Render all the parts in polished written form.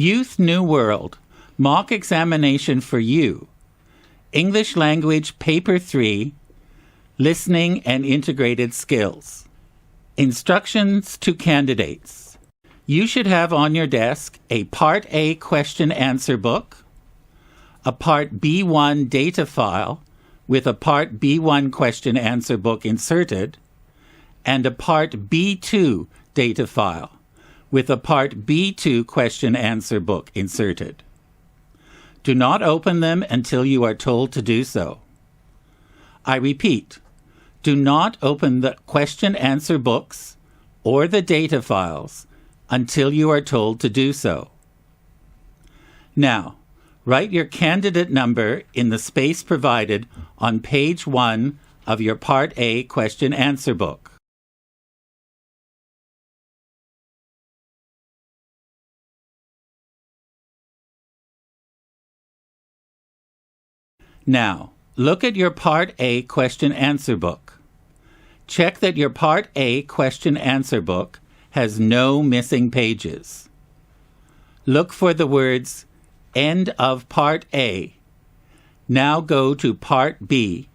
Youth New World, Mock Examination for You, English Language Paper 3, Listening and Integrated Skills. Instructions to candidates. You should have on your desk a Part A question-answer book, a Part B1 data file with a Part B1 question-answer book inserted, and a Part B2 data file with a Part B2 question-answer book inserted. Do not open them until you are told to do so. I repeat, do not open the question-answer books or the data files until you are told to do so. Now, write your candidate number in the space provided on page 1 of your Part A question-answer book. Now, look at your Part A question-answer book. Check that your Part A question-answer book has no missing pages. Look for the words, End of Part A. Now go to Part B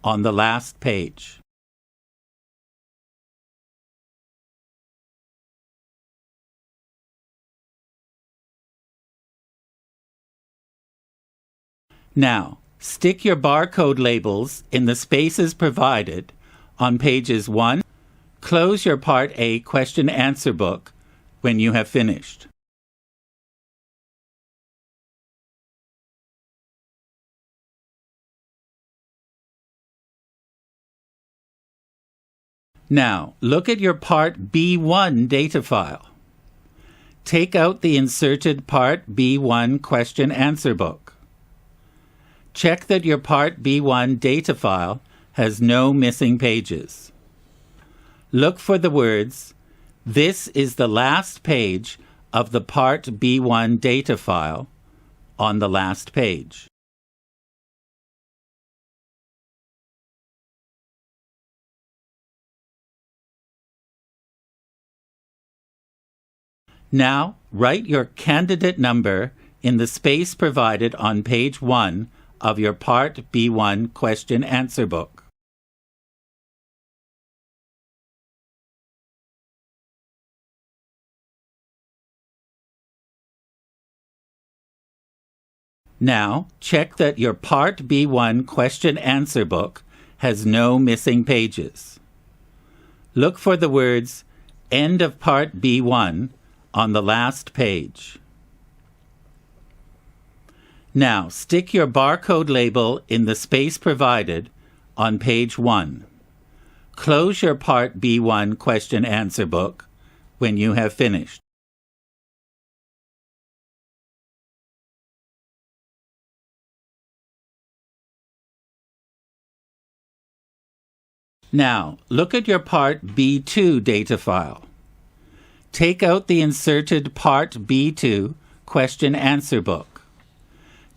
on the last page. Now, stick your barcode labels in the spaces provided on pages 1. Close your Part A question-answer book when you have finished. Now, look at your Part B1 data file. Take out the inserted Part B1 question-answer book. Check that your Part B1 data file has no missing pages. Look for the words, This is the last page of the Part B1 data file on the last page. Now, write your candidate number in the space provided on page 1 of your Part B1 question-answer book. Now, check that your Part B1 question-answer book has no missing pages. Look for the words, End of Part B1 on the last page. Now, stick your barcode label in the space provided on page 1. Close your Part B1 question-answer book when you have finished. Now, look at your Part B2 data file. Take out the inserted Part B2 question-answer book.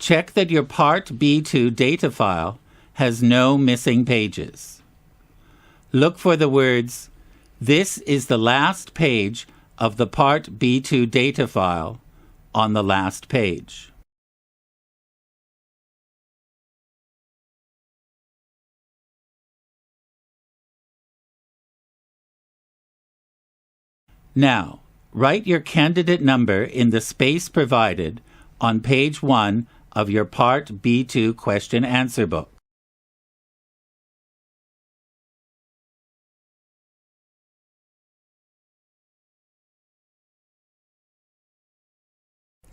Check that your Part B2 data file has no missing pages. Look for the words, This is the last page of the Part B2 data file on the last page. Now, write your candidate number in the space provided on page 1 of your Part B2 question-answer book.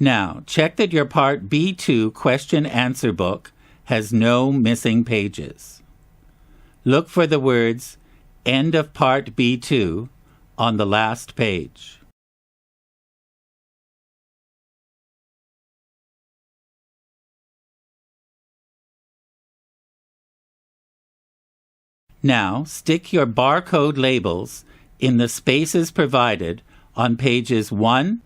Now, check that your Part B2 question-answer book has no missing pages. Look for the words, End of Part B2 on the last page. Now, stick your barcode labels in the spaces provided on pages 1.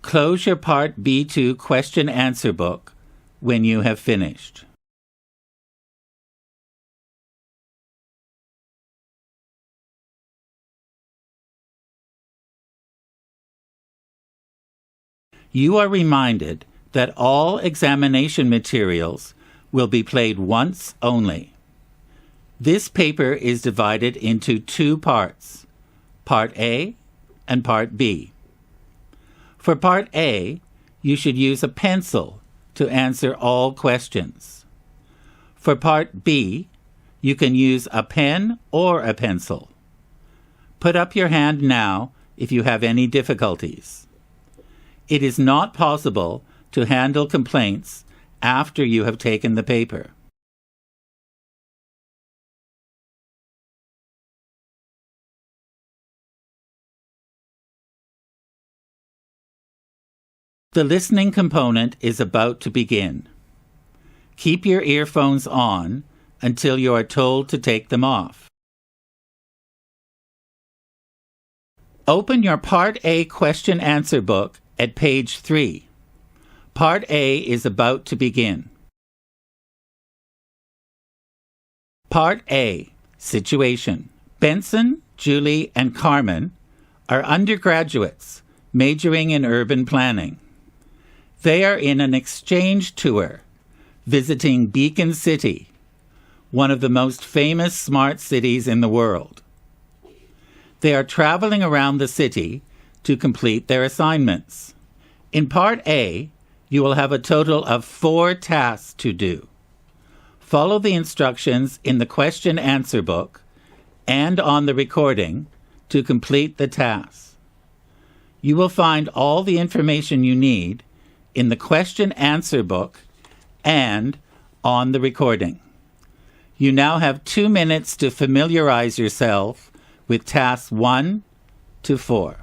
Close your Part B2 question-answer book when you have finished. You are reminded that all examination materials will be played once only. This paper is divided into two parts, Part A and Part B. For Part A, you should use a pencil to answer all questions. For Part B, you can use a pen or a pencil. Put up your hand now if you have any difficulties. It is not possible to handle complaints after you have taken the paper. The listening component is about to begin. Keep your earphones on until you are told to take them off. Open your Part A question-answer book at page 3. Part A is about to begin. Part A, Situation. Benson, Julie, and Carmen are undergraduates majoring in urban planning. They are in an exchange tour visiting Beacon City, one of the most famous smart cities in the world. They are traveling around the city to complete their assignments. In Part A, you will have a total of 4 tasks to do. Follow the instructions in the question-answer book and on the recording to complete the tasks. You will find all the information you need in the question-answer book and on the recording. You now have 2 minutes to familiarize yourself with tasks 1 to 4.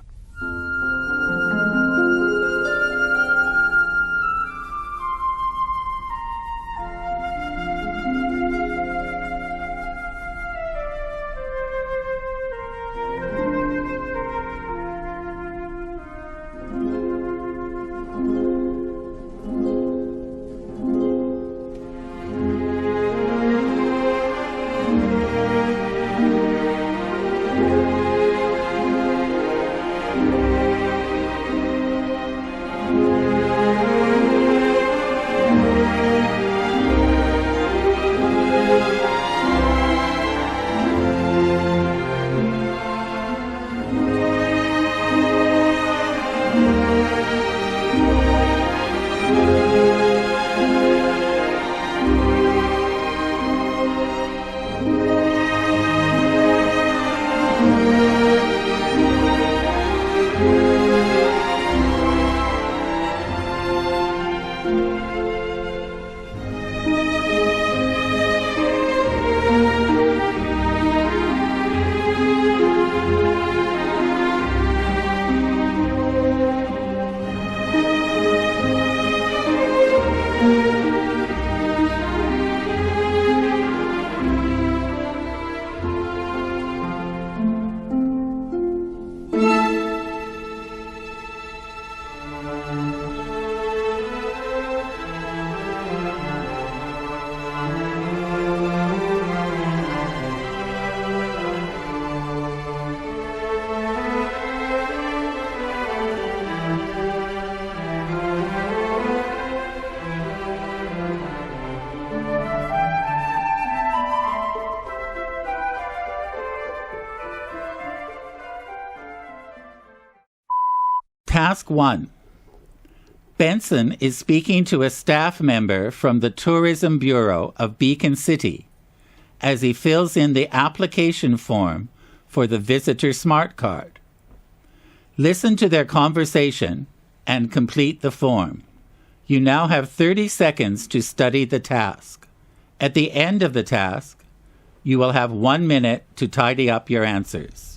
Task 1. Benson is speaking to a staff member from the Tourism Bureau of Beacon City as he fills in the application form for the Visitor Smart Card. Listen to their conversation and complete the form. You now have 30 seconds to study the task. At the end of the task, you will have 1 minute to tidy up your answers.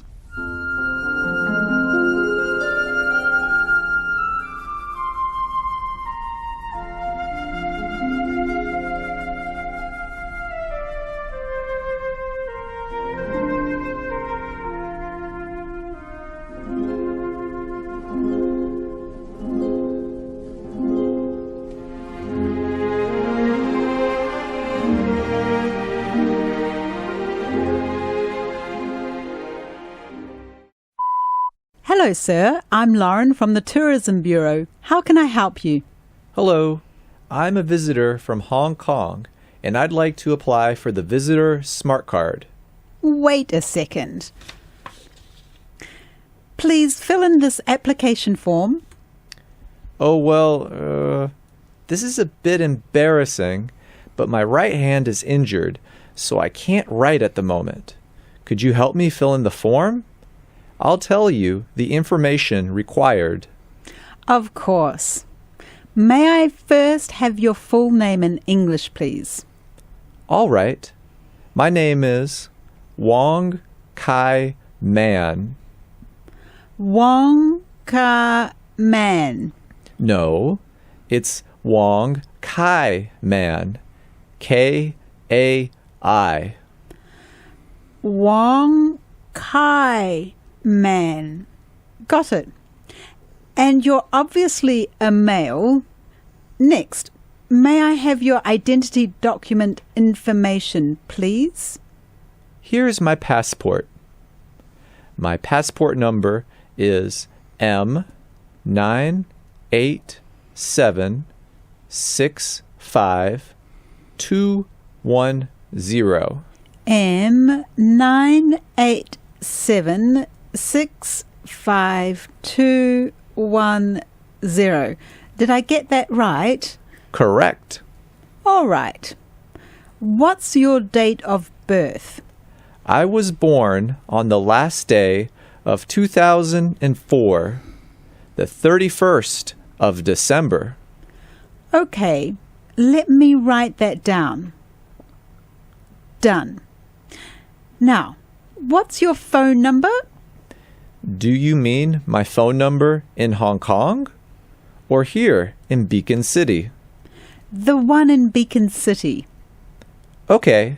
Hello, sir. I'm Lauren from the Tourism Bureau. How can I help you? Hello, I'm a visitor from Hong Kong, and I'd like to apply for the Visitor Smart Card. Wait a second. Please fill in this application form. Oh, well, this is a bit embarrassing, but my right hand is injured, so I can't write at the moment. Could you help me fill in the form? I'll tell you the information required. Of course. May I first have your full name in English, please? All right. My name is Wong Kai Man. Wong Ka Man. No, it's Wong Kai Man. Kai. Wong Kai Man. Got it. And you're obviously a male. Next, may I have your identity document information, please? Here's my passport. My passport number is M987652110. M987652110. Did I get that right? Correct. All right. What's your date of birth? I was born on the last day of 2004, the 31st of December. Okay, let me write that down. Done. Now, what's your phone number? Do you mean my phone number in Hong Kong or here in Beacon City? The one in Beacon City. Okay,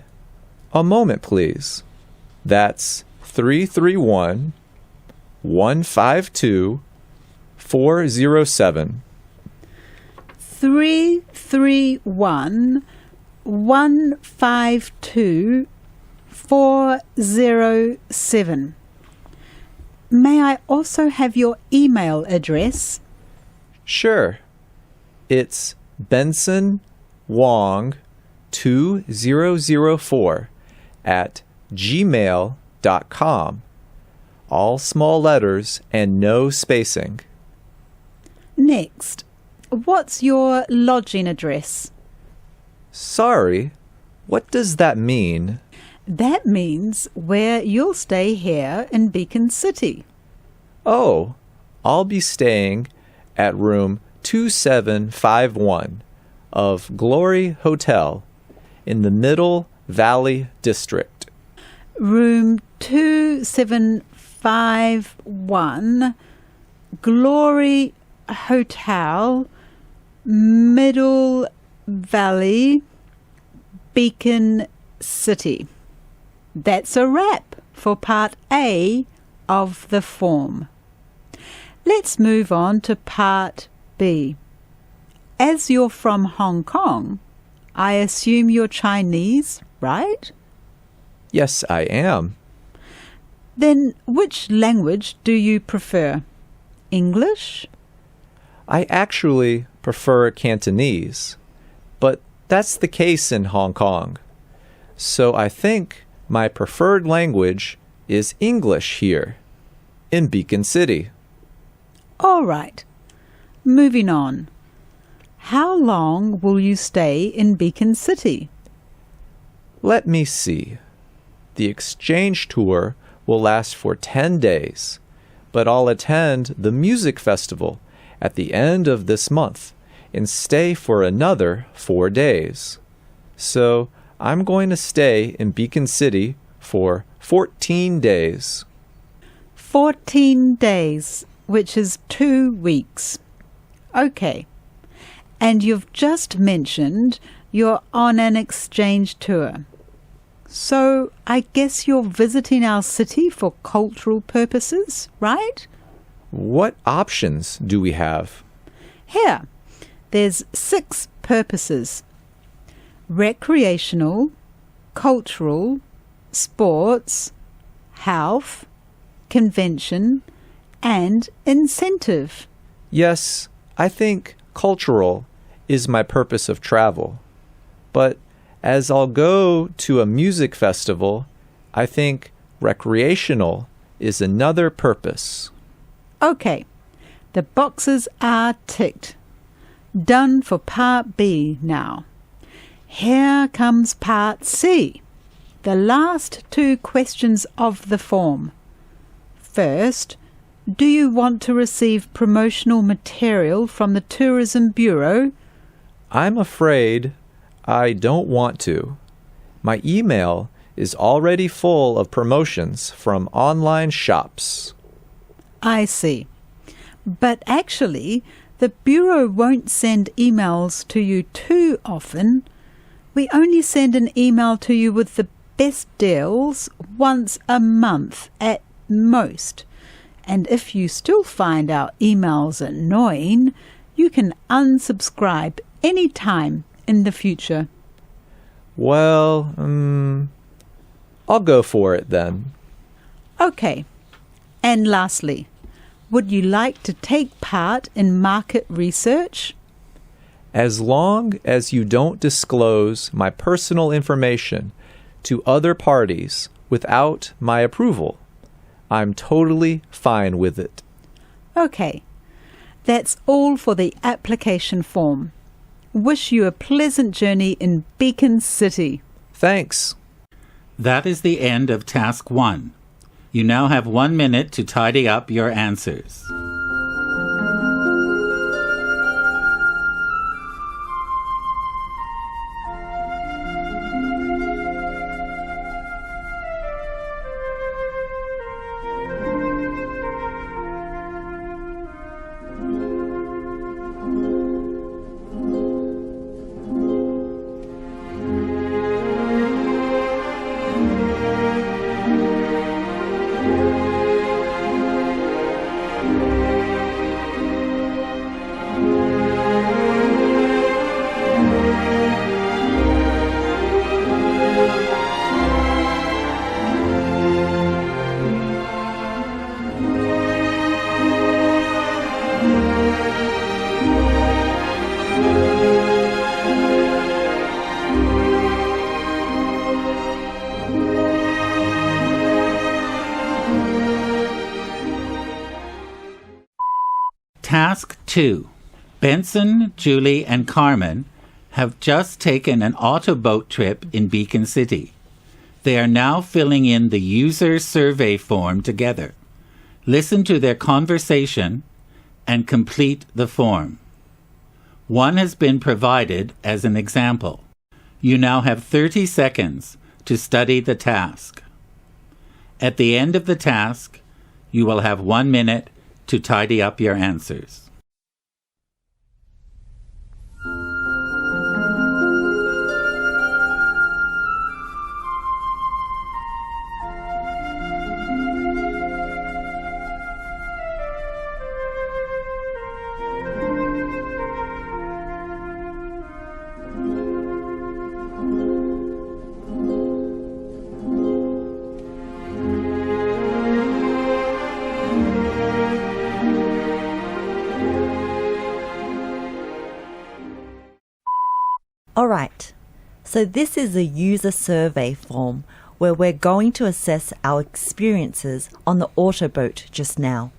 a moment please. That's 331-152-407. 331-152-407. May I also have your email address? Sure. It's bensonwong2004 at gmail.com. All small letters and no spacing. Next, what's your lodging address? Sorry, what does that mean? That means where you'll stay here in Beacon City. Oh, I'll be staying at room 2751 of Glory Hotel in the Middle Valley District. Room 2751, Glory Hotel, Middle Valley, Beacon City. That's a wrap for part A of the form. Let's move on to part B. As you're from Hong Kong, I assume you're Chinese, right? Yes, I am. Then which language do you prefer? English? I actually prefer Cantonese, but that's the case in Hong Kong. So I think my preferred language is English here, in Beacon City. All right. Moving on. How long will you stay in Beacon City? Let me see. The exchange tour will last for 10 days, but I'll attend the music festival at the end of this month and stay for another 4 days. So I'm going to stay in Beacon City for 14 days. 14 days, which is 2 weeks. Okay. And you've just mentioned you're on an exchange tour. So I guess you're visiting our city for cultural purposes, right? What options do we have? Here, there's 6 purposes. Recreational, cultural, sports, health, convention, and incentive. Yes, I think cultural is my purpose of travel. But as I'll go to a music festival, I think recreational is another purpose. Okay, the boxes are ticked. Done for part B now. Here comes part C, the last two questions of the form. First, do you want to receive promotional material from the Tourism Bureau? I'm afraid I don't want to. My email is already full of promotions from online shops. I see. But actually, the Bureau won't send emails to you too often. We only send an email to you with the best deals once a month at most. And if you still find our emails annoying, you can unsubscribe any time in the future. Well, I'll go for it then. Okay. And lastly, would you like to take part in market research? As long as you don't disclose my personal information to other parties without my approval, I'm totally fine with it. Okay. That's all for the application form. Wish you a pleasant journey in Beacon City. Thanks. That is the end of Task 1. You now have 1 minute to tidy up your answers. Task 2. Benson, Julie, and Carmen have just taken an autoboat trip in Beacon City. They are now filling in the user survey form together. Listen to their conversation and complete the form. One has been provided as an example. You now have 30 seconds to study the task. At the end of the task, you will have 1 minute to tidy up your answers. Alright, so this is a user survey form where we're going to assess our experiences on the autoboat just now.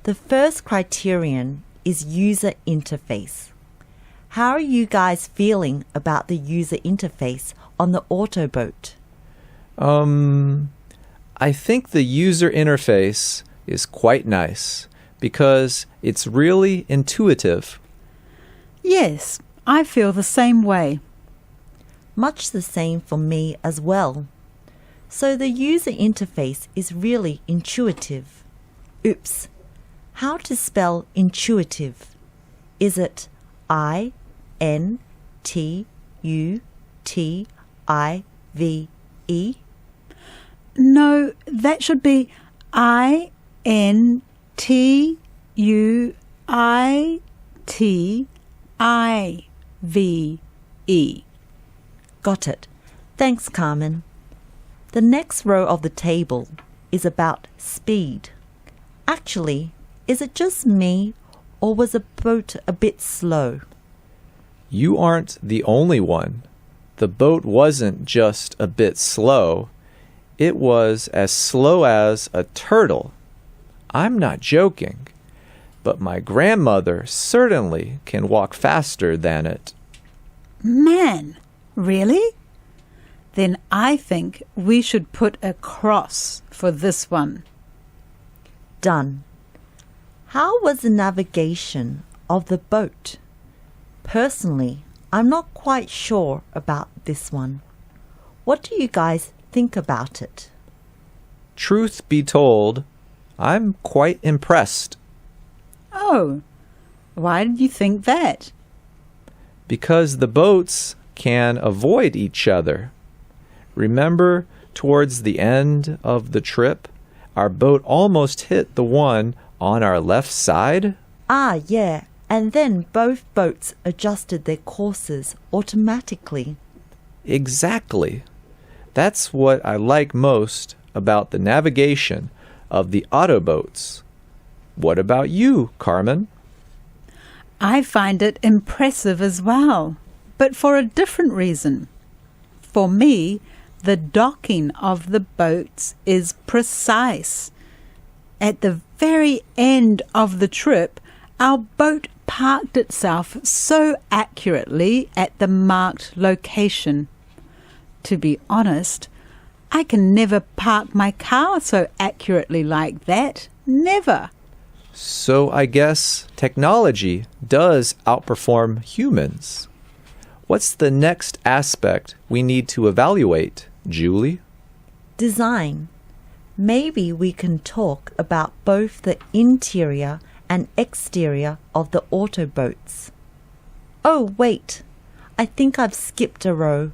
The first criterion is user interface. How are you guys feeling about the user interface on the autoboat? I think the user interface is quite nice because it's really intuitive. Yes, I feel the same way. Much the same for me as well. So the user interface is really intuitive. Oops. How to spell intuitive? Is it I-N-T-U-T-I-V-E? No, that should be I-N-T-U-I-T-I-V-E. Got it. Thanks, Carmen. The next row of the table is about speed. Actually, is it just me, or was the boat a bit slow? You aren't the only one. The boat wasn't just a bit slow. It was as slow as a turtle. I'm not joking, but my grandmother certainly can walk faster than it. Man, really? Then I think we should put a cross for this one. Done. How was the navigation of the boat? Personally, I'm not quite sure about this one. What do you guys think about it? Truth be told, I'm quite impressed. Oh, why did you think that? Because the boats can avoid each other. Remember, towards the end of the trip, our boat almost hit the one on our left side? Ah, yeah, and then both boats adjusted their courses automatically. Exactly. That's what I like most about the navigation of the autoboats. What about you, Carmen? I find it impressive as well, but for a different reason. For me, the docking of the boats is precise. At the very end of the trip, our boat parked itself so accurately at the marked location. To be honest, I can never park my car so accurately like that. Never. So I guess technology does outperform humans. What's the next aspect we need to evaluate, Julie? Design. Maybe we can talk about both the interior and exterior of the autoboats. Oh, wait. I think I've skipped a row.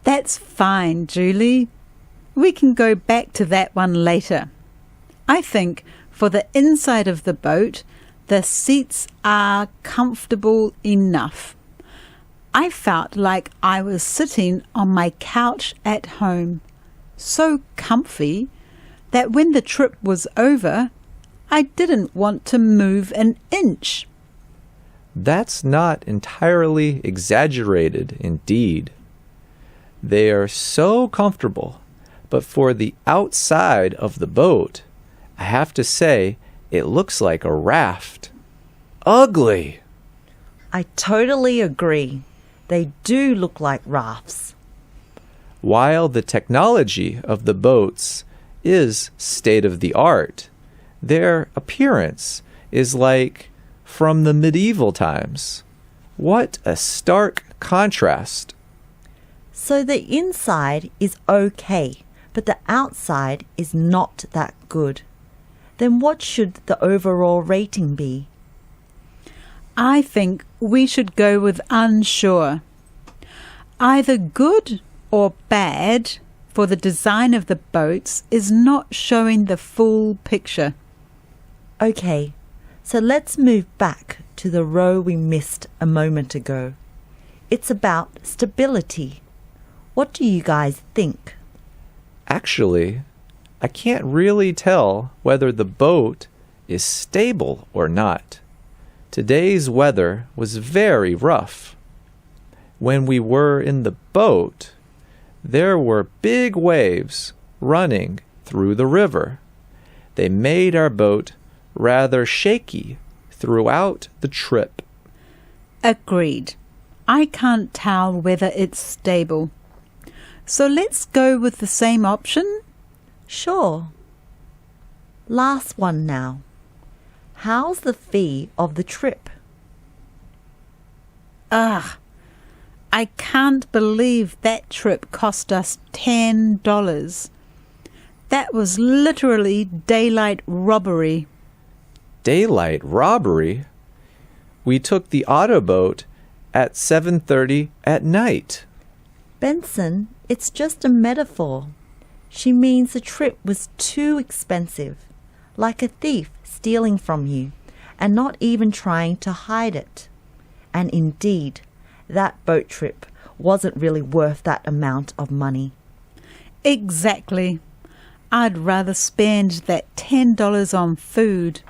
That's fine, Julie. We can go back to that one later. I think for the inside of the boat, the seats are comfortable enough. I felt like I was sitting on my couch at home, so comfy that when the trip was over, I didn't want to move an inch. That's not entirely exaggerated indeed. They are so comfortable, but for the outside of the boat, I have to say it looks like a raft. Ugly! I totally agree. They do look like rafts. While the technology of the boats is state-of-the-art, their appearance is like from the medieval times. What a stark contrast! So the inside is okay, but the outside is not that good. Then what should the overall rating be? I think we should go with unsure. Either good or bad for the design of the boats is not showing the full picture. Okay, so let's move back to the row we missed a moment ago. It's about stability. What do you guys think? Actually, I can't really tell whether the boat is stable or not. Today's weather was very rough. When we were in the boat, there were big waves running through the river. They made our boat rather shaky throughout the trip. Agreed. I can't tell whether it's stable. So let's go with the same option? Sure. Last one now. How's the fee of the trip? Ugh, I can't believe that trip cost us $10. That was literally daylight robbery. Daylight robbery? We took the autoboat at 7:30 at night. Benson, it's just a metaphor. She means the trip was too expensive, like a thief stealing from you and not even trying to hide it. And indeed, that boat trip wasn't really worth that amount of money. Exactly. I'd rather spend that $10 on food.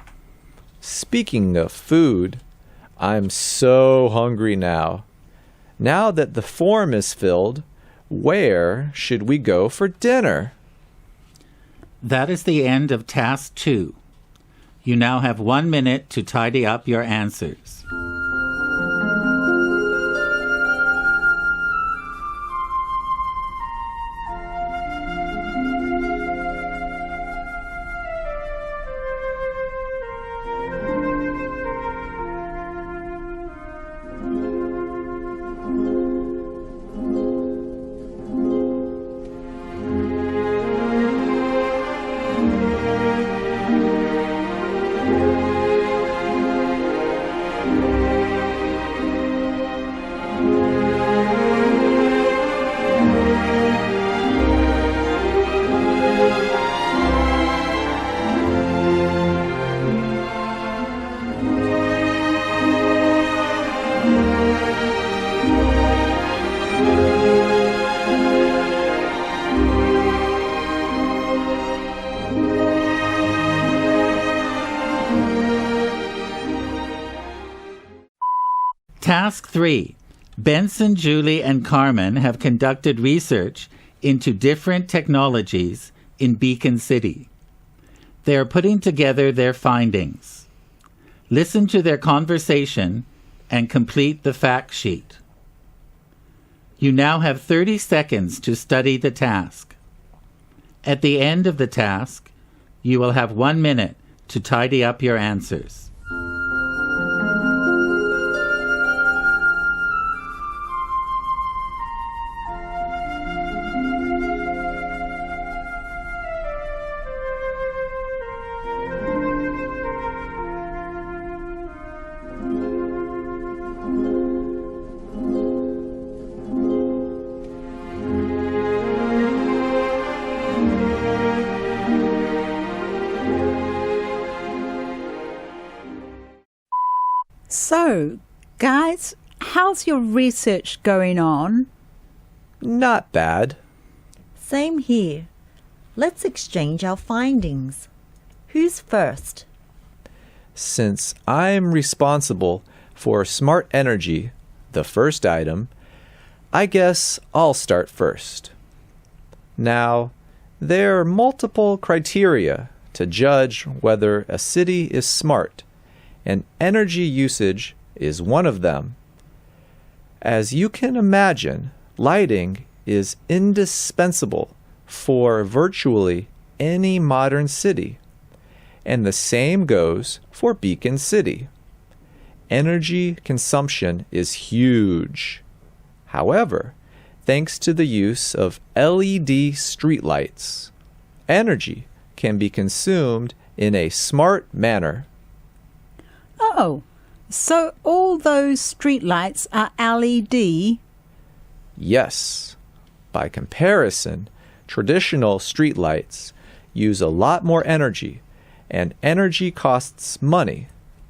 Speaking of food, I'm so hungry now. Now that the form is filled, where should we go for dinner? That is the end of Task 2. You now have 1 minute to tidy up your answers. Task 3. Benson, Julie, and Carmen have conducted research into different technologies in Beacon City. They are putting together their findings. Listen to their conversation and complete the fact sheet. You now have 30 seconds to study the task. At the end of the task, you will have 1 minute to tidy up your answers. So, guys, how's your research going on? Not bad. Same here. Let's exchange our findings. Who's first? Since I'm responsible for smart energy, the first item, I guess I'll start first. Now, there are multiple criteria to judge whether a city is smart, and energy usage is one of them. As you can imagine, lighting is indispensable for virtually any modern city, and the same goes for Beacon City. Energy consumption is huge. However, thanks to the use of LED streetlights, energy can be consumed in a smart manner. Oh, so all those streetlights are LED? Yes. By comparison, traditional streetlights use a lot more energy, and energy costs money.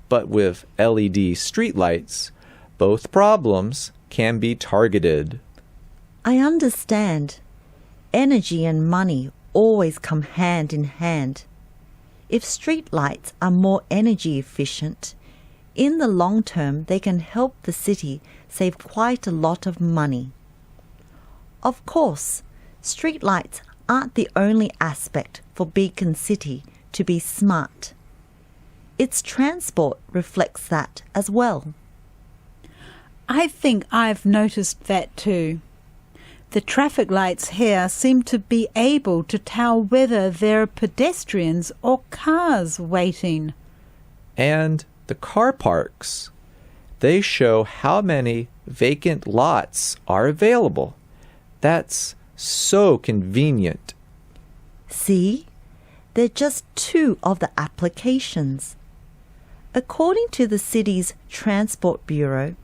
But with LED streetlights, both problems can be targeted. I understand. Energy and money always come hand in hand. If streetlights are more energy efficient, in the long term they can help the city save quite a lot of money. Of course, streetlights aren't the only aspect for Beacon City to be smart. Its transport reflects that as well. I think I've noticed that too. The traffic lights here seem to be able to tell whether there are pedestrians or cars waiting. And the car parks, they show how many vacant lots are available. That's so convenient. See? They're just two of the applications. According to the city's Transport Bureau,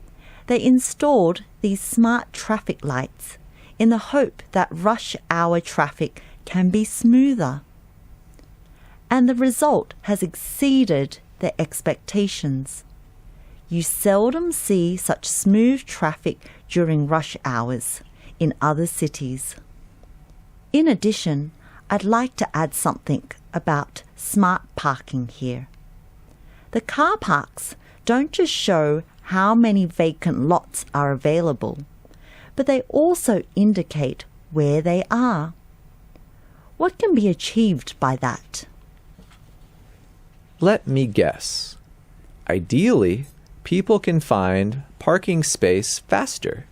they installed these smart traffic lights in the hope that rush hour traffic can be smoother. And the result has exceeded their expectations. You seldom see such smooth traffic during rush hours in other cities. In addition, I'd like to add something about smart parking here. The car parks don't just show how many vacant lots are available, but they also indicate where they are. What can be achieved by that? Let me guess. Ideally, people can find parking space faster.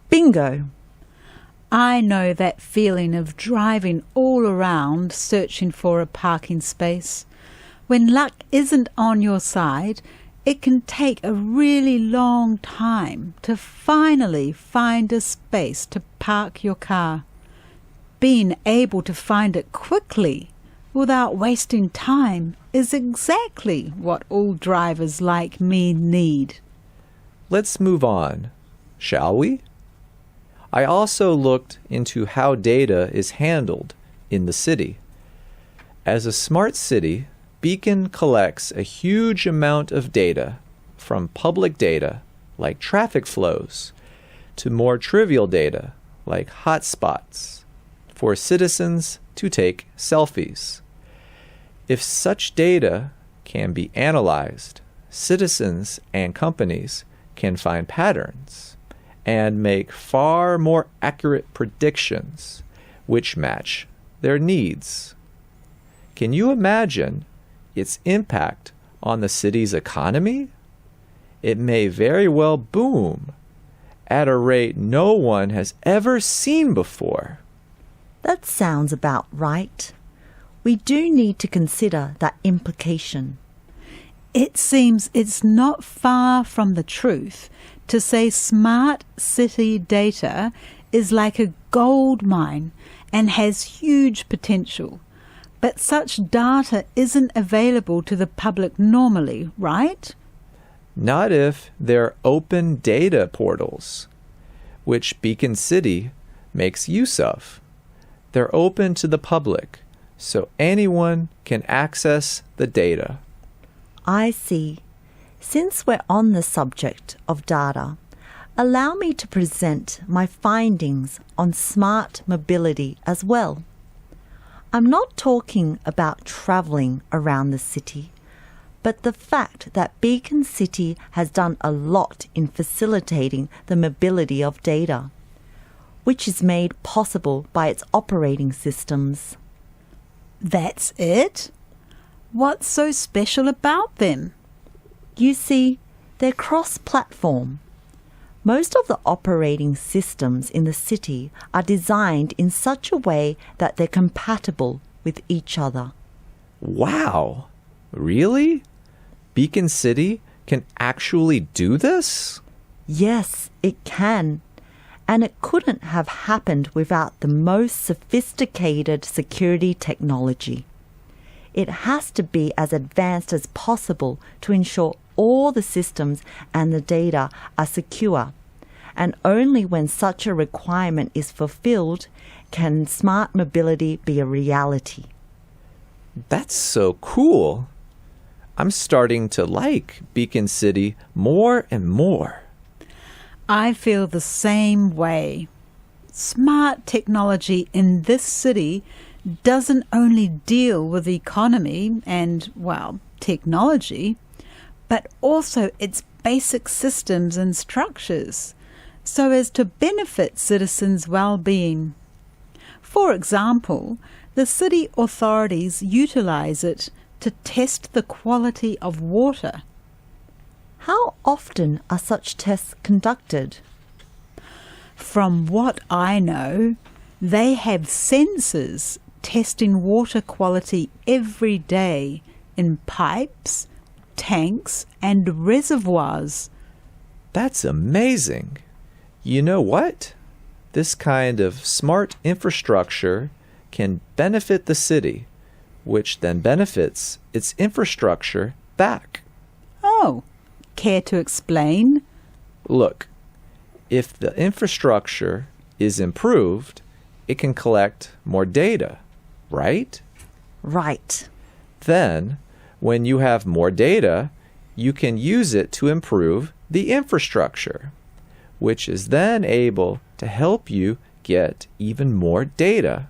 Bingo! I know that feeling of driving all around searching for a parking space. When luck isn't on your side, it can take a really long time to finally find a space to park your car. Being able to find it quickly without wasting time is exactly what all drivers like me need. Let's move on, shall we? I also looked into how data is handled in the city. As a smart city, Beacon collects a huge amount of data, from public data, like traffic flows, to more trivial data, like hotspots, for citizens to take selfies. If such data can be analyzed, citizens and companies can find patterns and make far more accurate predictions which match their needs. Can you imagine its impact on the city's economy? It may very well boom at a rate no one has ever seen before. That sounds about right. We do need to consider that implication. It seems it's not far from the truth to say smart city data is like a gold mine and has huge potential. But such data isn't available to the public normally, right? Not if they're open data portals, which Beacon City makes use of. They're open to the public, so anyone can access the data. I see. Since we're on the subject of data, allow me to present my findings on smart mobility as well. I'm not talking about travelling around the city, but the fact that Beacon City has done a lot in facilitating the mobility of data, which is made possible by its operating systems. That's it? What's so special about them? You see, they're cross-platform. Most of the operating systems in the city are designed in such a way that they're compatible with each other. Wow! Really? Beacon City can actually do this? Yes, it can. And it couldn't have happened without the most sophisticated security technology. It has to be as advanced as possible to ensure all the systems and the data are secure. And only when such a requirement is fulfilled can smart mobility be a reality. That's so cool. I'm starting to like Beacon City more and more. I feel the same way. Smart technology in this city doesn't only deal with the economy and, well, technology, but also its basic systems and structures, so as to benefit citizens' well-being. For example, the city authorities utilize it to test the quality of water. How often are such tests conducted? From what I know, they have sensors testing water quality every day in pipes, tanks, and reservoirs. That's amazing. You know what? This kind of smart infrastructure can benefit the city, which then benefits its infrastructure back. Oh, care to explain? Look, if the infrastructure is improved, it can collect more data, right? Right. Then, when you have more data, you can use it to improve the infrastructure, which is then able to help you get even more data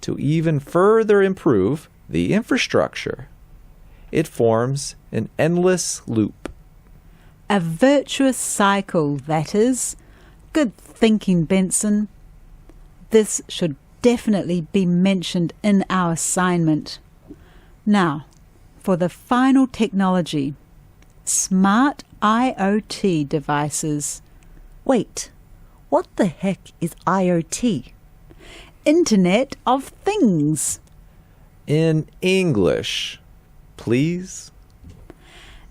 to even further improve the infrastructure. It forms an endless loop. A virtuous cycle, that is. Good thinking, Benson. This should definitely be mentioned in our assignment. Now, for the final technology, smart IoT devices. Wait, what the heck is IoT? Internet of Things. In English, please.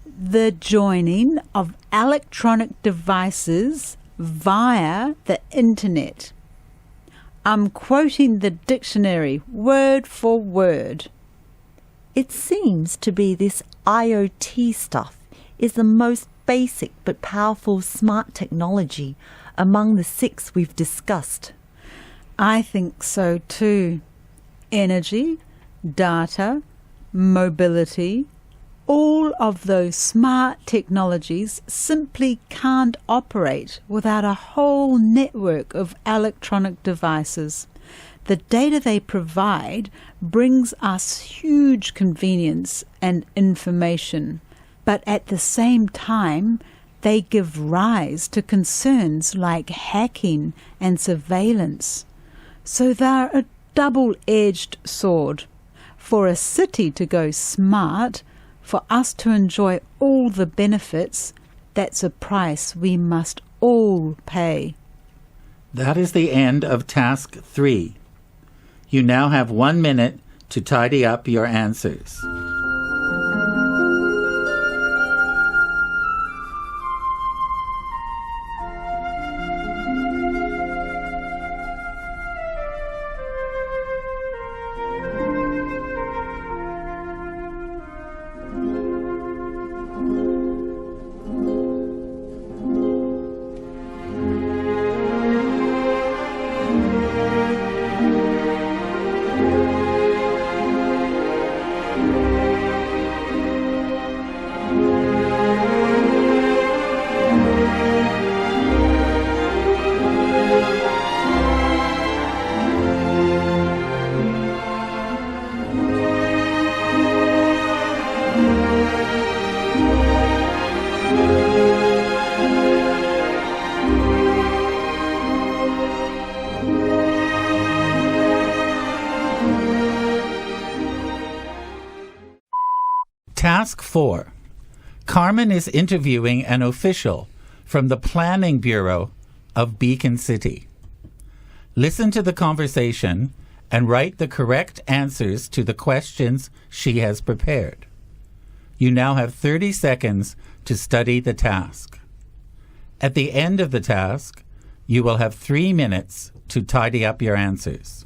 The joining of electronic devices via the Internet. I'm quoting the dictionary word for word. It seems to be this IoT stuff is the most basic but powerful smart technology among the 6 we've discussed. I think so too. Energy, data, mobility, all of those smart technologies simply can't operate without a whole network of electronic devices. The data they provide brings us huge convenience and information, but at the same time, they give rise to concerns like hacking and surveillance. So they're a double-edged sword. For a city to go smart, for us to enjoy all the benefits, that's a price we must all pay. That is the end of Task 3. You now have 1 minute to tidy up your answers. Task 4. Carmen is interviewing an official from the Planning Bureau of Beacon City. Listen to the conversation and write the correct answers to the questions she has prepared. You now have 30 seconds to study the task. At the end of the task, you will have 3 minutes to tidy up your answers.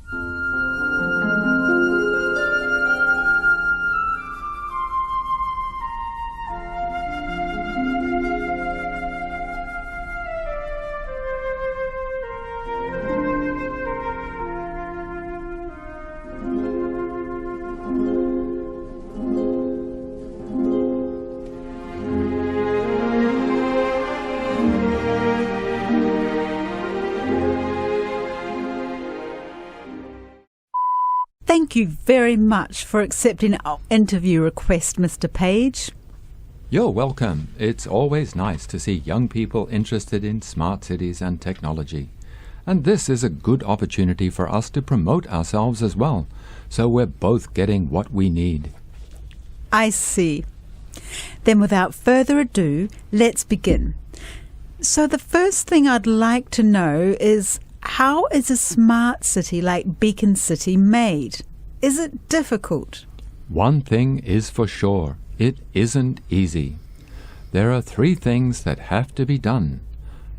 Thank you very much for accepting our interview request, Mr. Page. You're welcome. It's always nice to see young people interested in smart cities and technology. And this is a good opportunity for us to promote ourselves as well, so we're both getting what we need. I see. Then without further ado, let's begin. So the first thing I'd like to know is, how is a smart city like Beacon City made? Is it difficult? One thing is for sure, it isn't easy. There are 3 things that have to be done.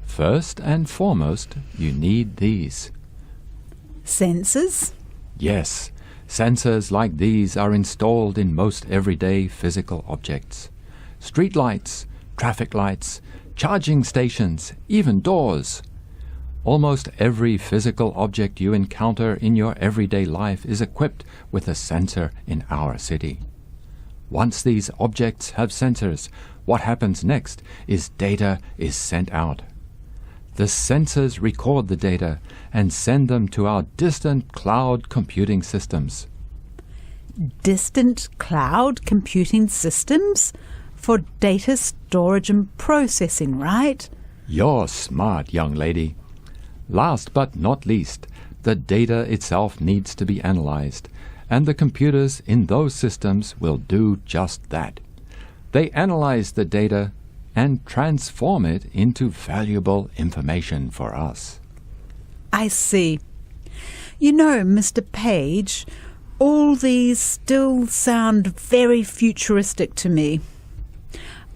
First and foremost, you need these. Sensors? Yes, sensors like these are installed in most everyday physical objects. Street lights, traffic lights, charging stations, even doors. Almost every physical object you encounter in your everyday life is equipped with a sensor in our city. Once these objects have sensors, what happens next is data is sent out. The sensors record the data and send them to our distant cloud computing systems. Distant cloud computing systems? For data storage and processing, right? You're smart, young lady. Last but not least, the data itself needs to be analyzed, and the computers in those systems will do just that. They analyze the data and transform it into valuable information for us. I see. You know, Mr. Page, all these still sound very futuristic to me.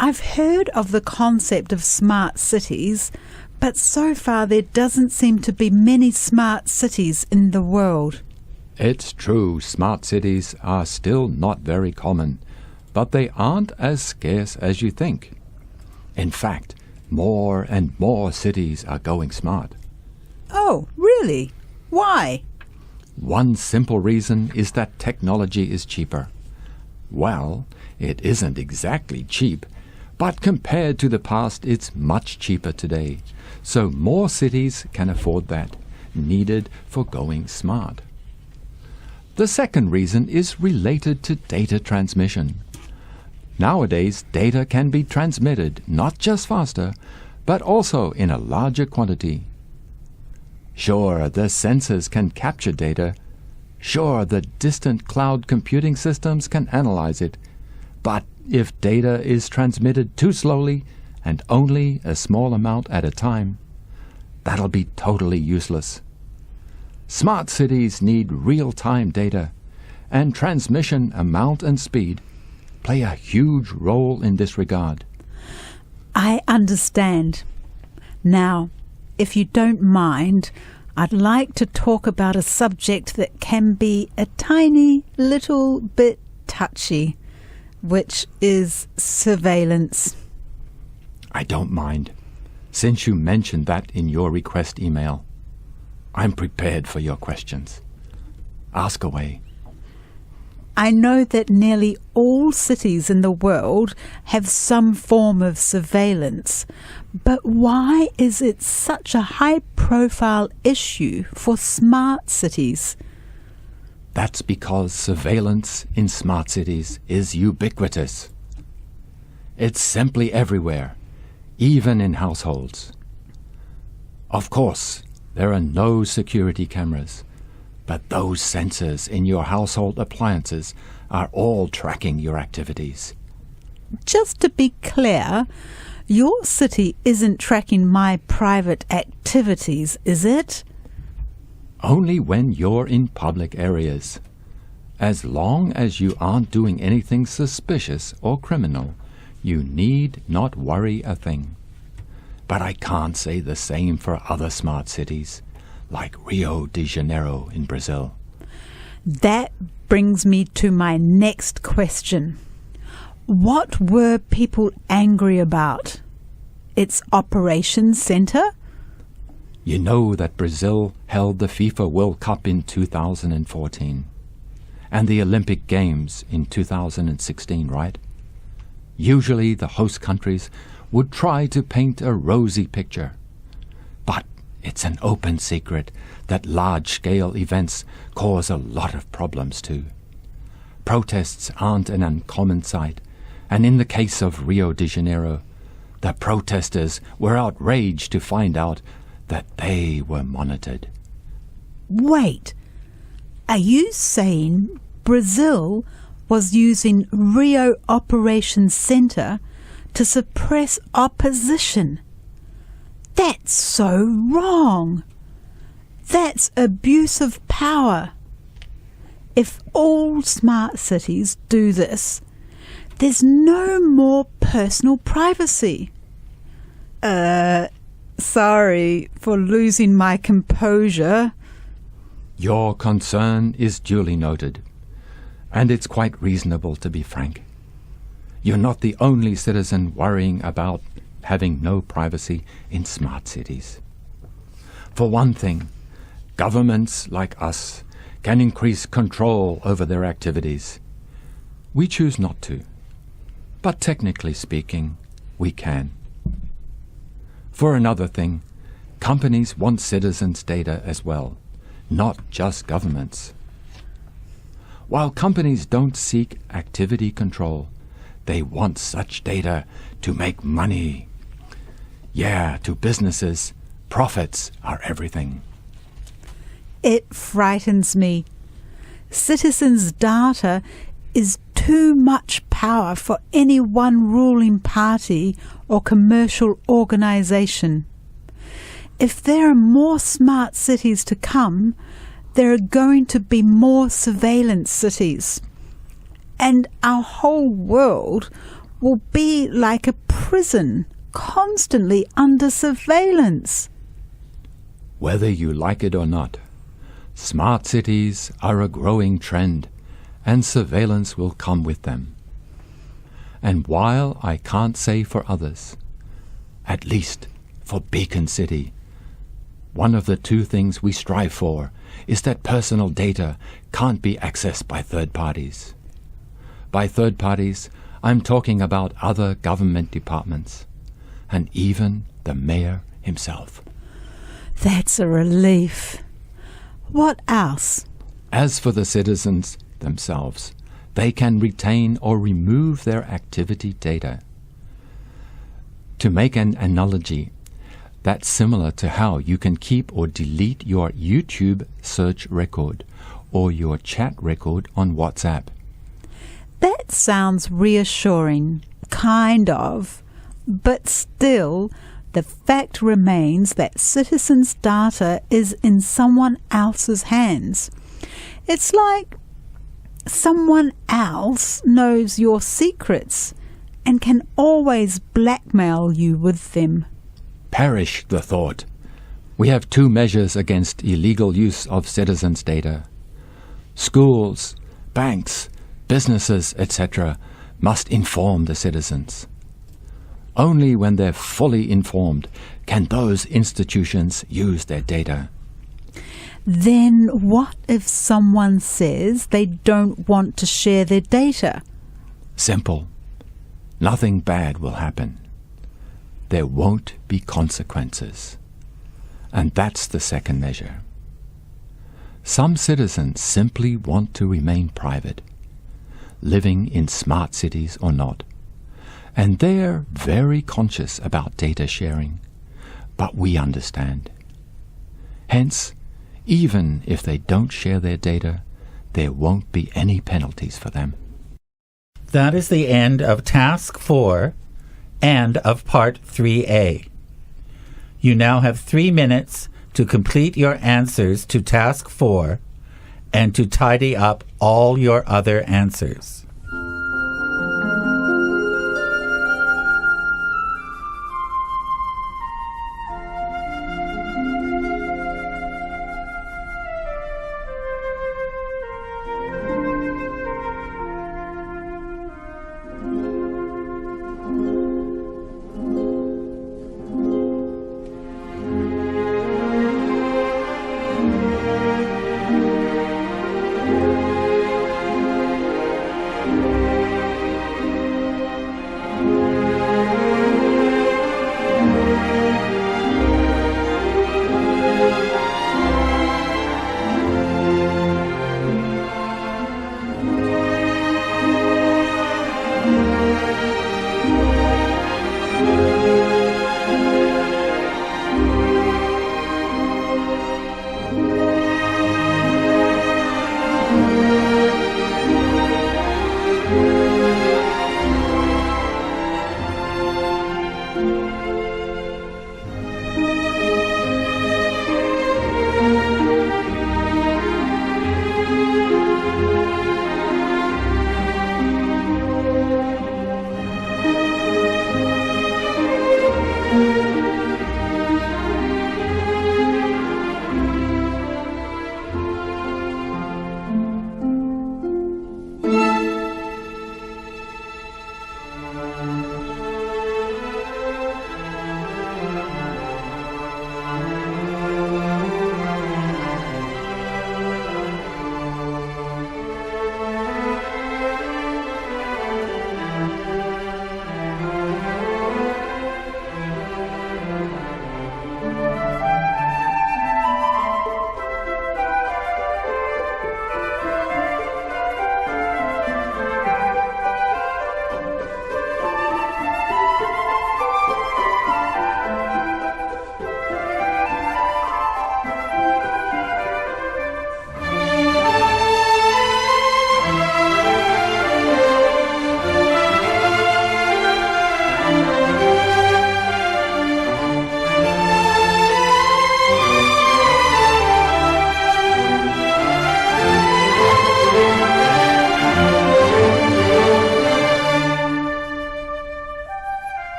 I've heard of the concept of smart cities, but so far there doesn't seem to be many smart cities in the world. It's true, smart cities are still not very common, but they aren't as scarce as you think. In fact, more and more cities are going smart. Oh, really? Why? One simple reason is that technology is cheaper. Well, it isn't exactly cheap, but compared to the past, it's much cheaper today. So more cities can afford that, needed for going smart. The second reason is related to data transmission. Nowadays, data can be transmitted not just faster, but also in a larger quantity. Sure, the sensors can capture data. Sure, the distant cloud computing systems can analyze it. But if data is transmitted too slowly and only a small amount at a time, that'll be totally useless. Smart cities need real-time data, and transmission amount and speed play a huge role in this regard. I understand. Now, if you don't mind, I'd like to talk about a subject that can be a tiny little bit touchy, which is surveillance. I don't mind, since you mentioned that in your request email. I'm prepared for your questions. Ask away. I know that nearly all cities in the world have some form of surveillance, but why is it such a high-profile issue for smart cities? That's because surveillance in smart cities is ubiquitous. It's simply everywhere, even in households. Of course, there are no security cameras, but those sensors in your household appliances are all tracking your activities. Just to be clear, your city isn't tracking my private activities, is it? Only when you're in public areas. As long as you aren't doing anything suspicious or criminal, you need not worry a thing. But I can't say the same for other smart cities, like Rio de Janeiro in Brazil. That brings me to my next question. What were people angry about? Its operations center? You know that Brazil held the FIFA World Cup in 2014 and the Olympic Games in 2016, right? Usually the host countries would try to paint a rosy picture. But it's an open secret that large-scale events cause a lot of problems too. Protests aren't an uncommon sight, and in the case of Rio de Janeiro, the protesters were outraged to find out that they were monitored. Wait, are you saying Brazil was using Rio Operations Center to suppress opposition? That's so wrong. That's abuse of power. If all smart cities do this, there's no more personal privacy. Sorry for losing my composure. Your concern is duly noted, and it's quite reasonable to be frank. You're not the only citizen worrying about having no privacy in smart cities. For one thing, governments like us can increase control over their activities. We choose not to, but technically speaking, we can. For another thing, Companies want citizens' data as well, not just governments. While companies don't seek activity control, they want such data to make money. Yeah, to businesses, profits are everything. It frightens me. Citizens' data is too much power for any one ruling party or commercial organisation. If there are more smart cities to come, there are going to be more surveillance cities. And our whole world will be like a prison, constantly under surveillance. Whether you like it or not, smart cities are a growing trend, and surveillance will come with them. And while I can't say for others, at least for Beacon City, one of the two things we strive for is that personal data can't be accessed by third parties. By third parties, I'm talking about other government departments, and even the mayor himself. That's a relief. What else? As for the citizens themselves, they can retain or remove their activity data. To make an analogy, that's similar to how you can keep or delete your YouTube search record or your chat record on WhatsApp. That sounds reassuring, kind of, but still, the fact remains that citizens' data is in someone else's hands. It's like someone else knows your secrets and can always blackmail you with them. Perish the thought. We have two measures against illegal use of citizens' data. Schools, banks, businesses, etc. must inform the citizens. Only when they're fully informed can those institutions use their data. Then what if someone says they don't want to share their data? Simple. Nothing bad will happen. There won't be consequences. And that's the second measure. Some citizens simply want to remain private, living in smart cities or not. And they're very conscious about data sharing, but we understand. Hence, even if they don't share their data, there won't be any penalties for them. That is the end of Task 4 and of Part 3A. You now have 3 minutes to complete your answers to Task 4 and to tidy up all your other answers.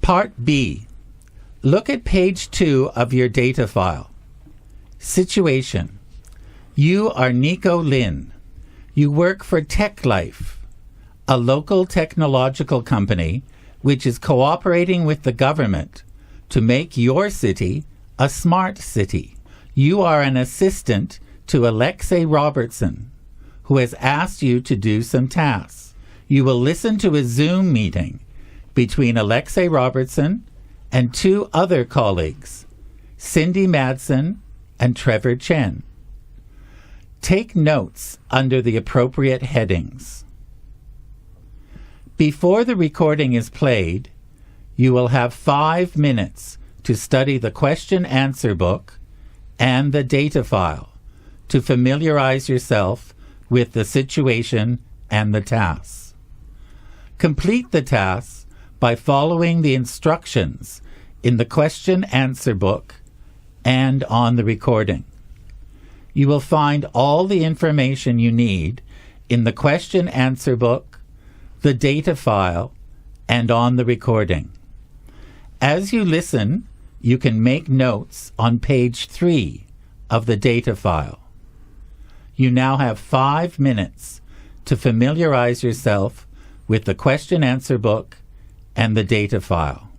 Part B. Look at page 2 of your data file. Situation. You are Nico Lin. You work for TechLife, a local technological company which is cooperating with the government to make your city a smart city. You are an assistant to Alexei Robertson, who has asked you to do some tasks. You will listen to a Zoom meeting between Alexei Robertson and 2 other colleagues, Cindy Madsen and Trevor Chen. Take notes under the appropriate headings. Before the recording is played, you will have 5 minutes to study the question-answer book and the data file to familiarize yourself with the situation and the tasks. Complete the tasks by following the instructions in the question-answer book and on the recording. You will find all the information you need in the question-answer book, the data file, and on the recording. As you listen, you can make notes on page 3 of the data file. You now have 5 minutes to familiarize yourself with the question-answer book and the data file.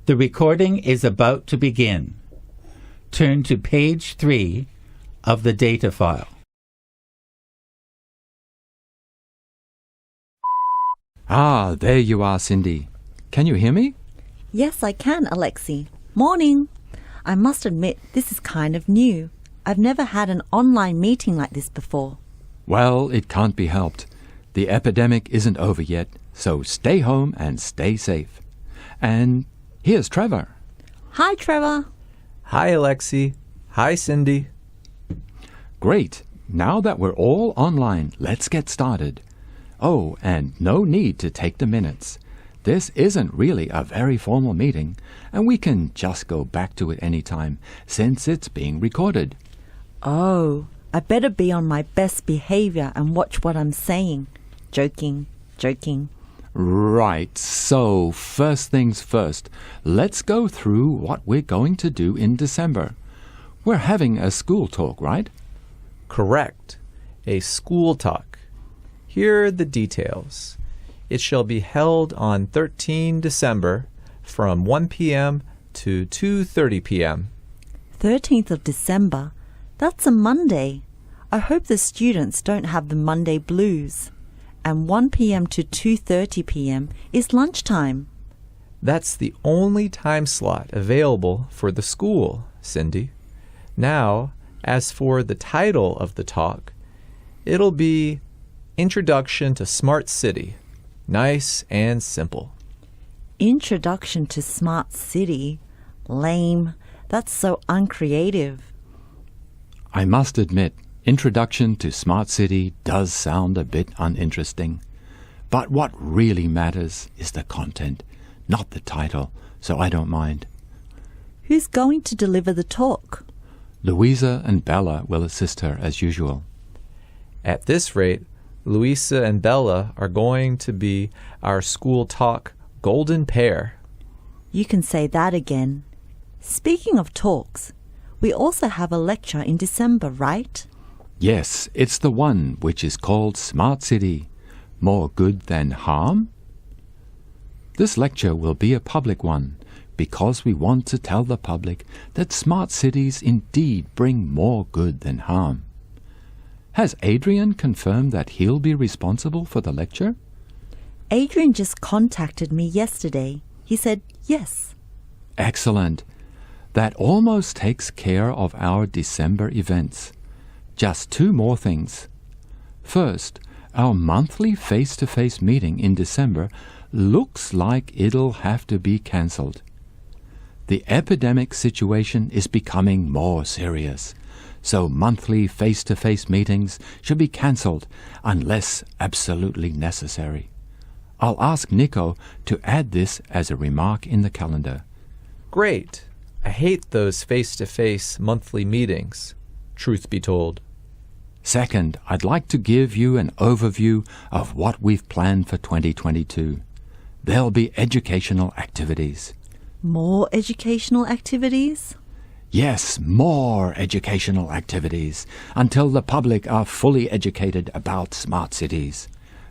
The recording is about to begin. Turn to page 3 of the data file. Ah, there you are, Cindy. Can you hear me? Yes, I can, Alexi. Morning. I must admit, this is kind of new. I've never had an online meeting like this before. Well, it can't be helped. The epidemic isn't over yet, so stay home and stay safe. And here's Trevor. Hi, Trevor. Hi, Alexi. Hi, Cindy. Great. Now that we're all online, let's get started. Oh, and no need to take the minutes. This isn't really a very formal meeting, and we can just go back to it anytime, since it's being recorded. Oh, I better be on my best behavior and watch what I'm saying. Joking. Right, so first things first, let's go through what we're going to do in December. We're having a school talk, right? Correct. A school talk. Here are the details. It shall be held on 13 December from 1 p.m. to 2:30 p.m. 13th of December? That's a Monday. I hope the students don't have the Monday blues. And 1 p.m. to 2:30 p.m. is lunchtime. That's the only time slot available for the school, Cindy. Now, as for the title of the talk, it'll be Introduction to Smart City. Nice and simple. Introduction to Smart City? Lame. That's so uncreative. I must admit, Introduction to Smart City does sound a bit uninteresting. But what really matters is the content, not the title, so I don't mind. Who's going to deliver the talk? Louisa and Bella will assist her as usual. At this rate, Louisa and Bella are going to be our school talk golden pair. You can say that again. Speaking of talks, we also have a lecture in December, right? Yes, it's the one which is called Smart City. More good than harm? This lecture will be a public one because we want to tell the public that smart cities indeed bring more good than harm. Has Adrian confirmed that he'll be responsible for the lecture? Adrian just contacted me yesterday. He said yes. Excellent. That almost takes care of our December events. Just 2 more things. First, our monthly face-to-face meeting in December looks like it'll have to be cancelled. The epidemic situation is becoming more serious, so monthly face-to-face meetings should be cancelled unless absolutely necessary. I'll ask Nico to add this as a remark in the calendar. Great. I hate those face-to-face monthly meetings, truth be told. Second, I'd like to give you an overview of what we've planned for 2022. There'll be educational activities. More educational activities? Yes, more educational activities until the public are fully educated about smart cities.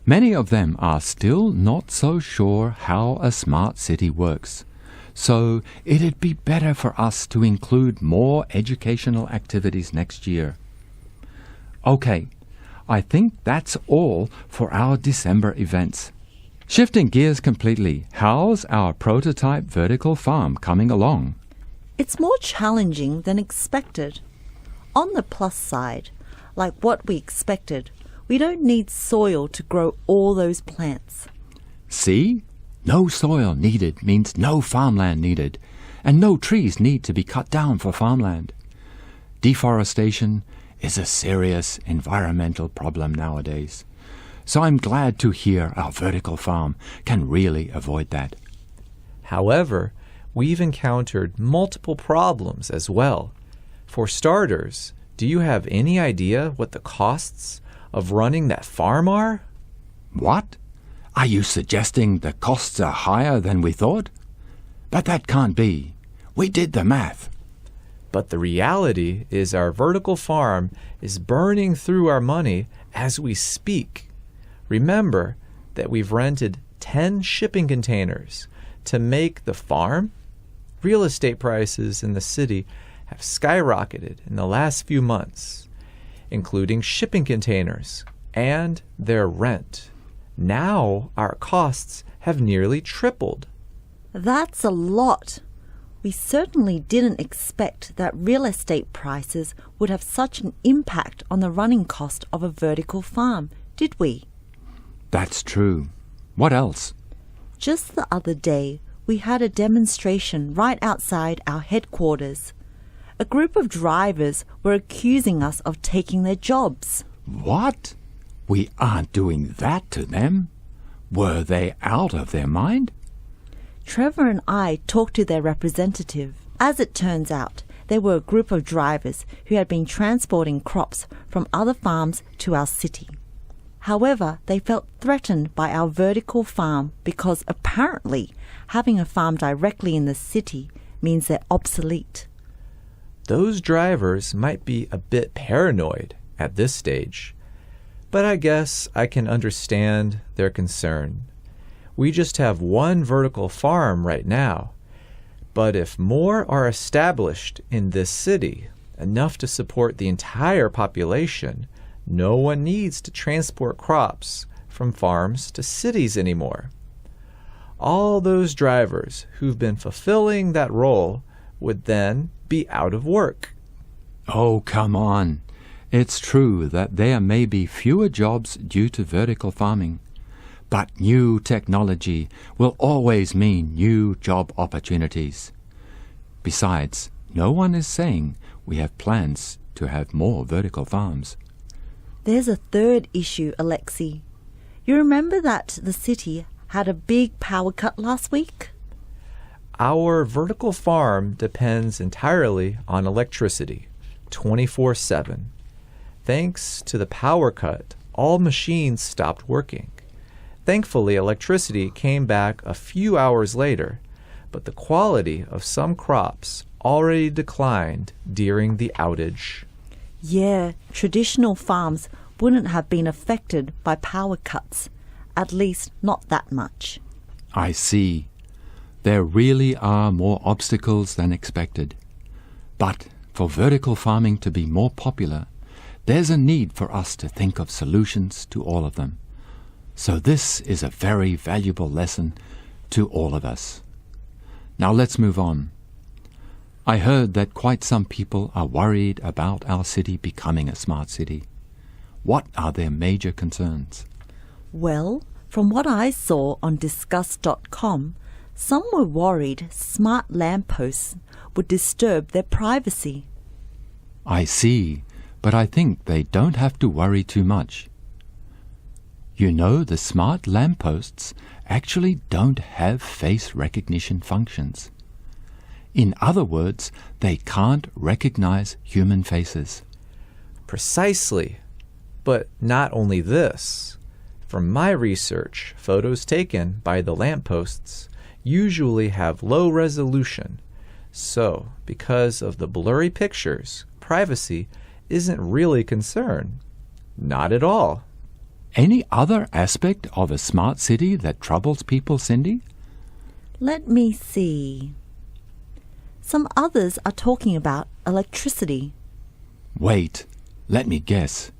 Many of them are still not so sure how a smart city works. So it'd be better for us to include more educational activities next year. Okay, I think that's all for our December events. Shifting gears completely, how's our prototype vertical farm coming along? It's more challenging than expected. On the plus side, like what we expected, we don't need soil to grow all those plants. See? No soil needed means no farmland needed, and no trees need to be cut down for farmland. Deforestation is a serious environmental problem nowadays. So I'm glad to hear our vertical farm can really avoid that. However, we've encountered multiple problems as well. For starters, do you have any idea what the costs of running that farm are? What? Are you suggesting the costs are higher than we thought? But that can't be. We did the math. But the reality is our vertical farm is burning through our money as we speak. Remember that we've rented 10 shipping containers to make the farm real estate prices in the city have skyrocketed in the last few months, including shipping containers and their rent. Now our costs have nearly tripled. That's a lot. We certainly didn't expect that real estate prices would have such an impact on the running cost of a vertical farm, did we? That's true. What else? Just the other day, we had a demonstration right outside our headquarters. A group of drivers were accusing us of taking their jobs. What? We aren't doing that to them. Were they out of their mind? Trevor and I talked to their representative. As it turns out, they were a group of drivers who had been transporting crops from other farms to our city. However, they felt threatened by our vertical farm because apparently having a farm directly in the city means they're obsolete. Those drivers might be a bit paranoid at this stage, but I guess I can understand their concern. We just have one vertical farm right now, but if more are established in this city, enough to support the entire population, no one needs to transport crops from farms to cities anymore. All those drivers who've been fulfilling that role would then be out of work. Oh, come on. It's true that there may be fewer jobs due to vertical farming, but new technology will always mean new job opportunities. Besides, no one is saying we have plans to have more vertical farms. There's a third issue, Alexei. You remember that the city had a big power cut last week? Our vertical farm depends entirely on electricity, 24/7. Thanks to the power cut, all machines stopped working. Thankfully, electricity came back a few hours later, but the quality of some crops already declined during the outage. Yeah, traditional farms wouldn't have been affected by power cuts, at least not that much. I see. There really are more obstacles than expected. But for vertical farming to be more popular, there's a need for us to think of solutions to all of them. So this is a very valuable lesson to all of us. Now let's move on. I heard that quite some people are worried about our city becoming a smart city. What are their major concerns? Well, from what I saw on Discuss.com, some were worried smart lampposts would disturb their privacy. I see, but I think they don't have to worry too much. You know, the smart lampposts actually don't have face recognition functions. In other words, they can't recognize human faces. Precisely. But not only this. From my research, photos taken by the lampposts usually have low resolution. So, because of the blurry pictures, privacy isn't really a concern. Not at all. Any other aspect of a smart city that troubles people, Cindy? Let me see. Some others are talking about electricity. Wait, let me guess.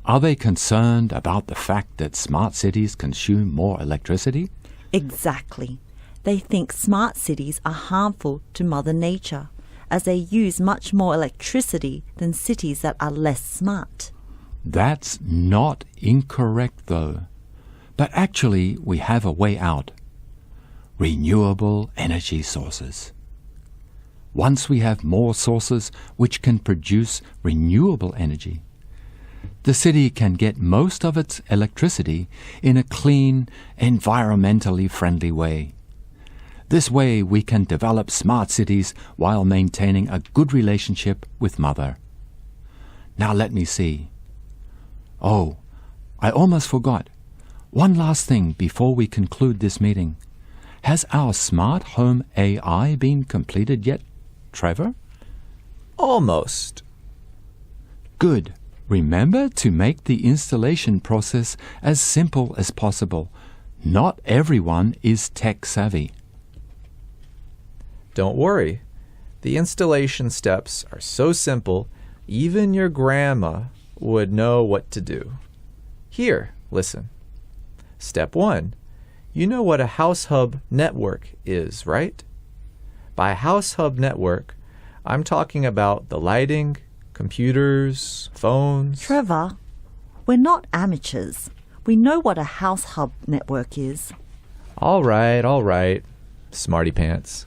Are they concerned about the fact that smart cities consume more electricity? Exactly. They think smart cities are harmful to Mother Nature, as they use much more electricity than cities that are less smart. That's not incorrect, though. But actually, we have a way out. Renewable energy sources. Once we have more sources which can produce renewable energy, the city can get most of its electricity in a clean, environmentally friendly way. This way we can develop smart cities while maintaining a good relationship with Mother. Now let me see. Oh, I almost forgot. One last thing before we conclude this meeting. Has our smart home AI been completed yet, Trevor? Almost. Good. Remember to make the installation process as simple as possible. Not everyone is tech savvy. Don't worry. The installation steps are so simple, even your grandma would know what to do. Here, listen. Step 1. You know what a house hub network is, right? By house hub network, I'm talking about the lighting, computers, phones. Trevor, we're not amateurs. We know what a house hub network is. All right, smarty pants.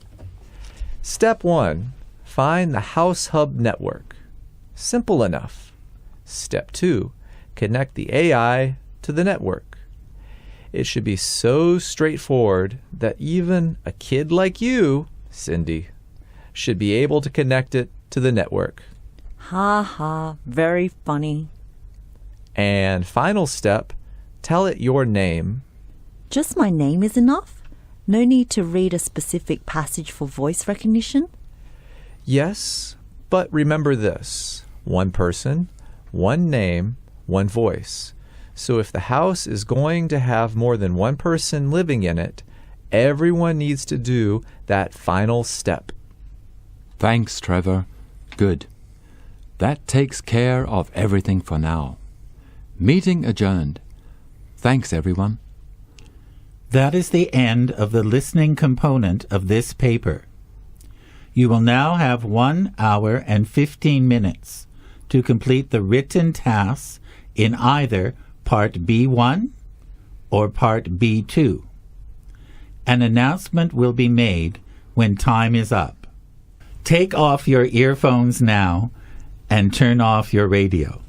Step 1. Find the house hub network. Simple enough. Step 2. Connect the AI to the network. It should be so straightforward that even a kid like you, Cindy, should be able to connect it to the network. Ha ha, very funny. And final step, tell it your name. Just my name is enough? No need to read a specific passage for voice recognition? Yes, but remember this. One person, one name, one voice. So if the house is going to have more than one person living in it, everyone needs to do that final step. Thanks, Trevor. Good. That takes care of everything for now. Meeting adjourned. Thanks, everyone. That is the end of the listening component of this paper. You will now have 1 hour and 15 minutes to complete the written tasks in either Part B1 or Part B2. An announcement will be made when time is up. Take off your earphones now and turn off your radio.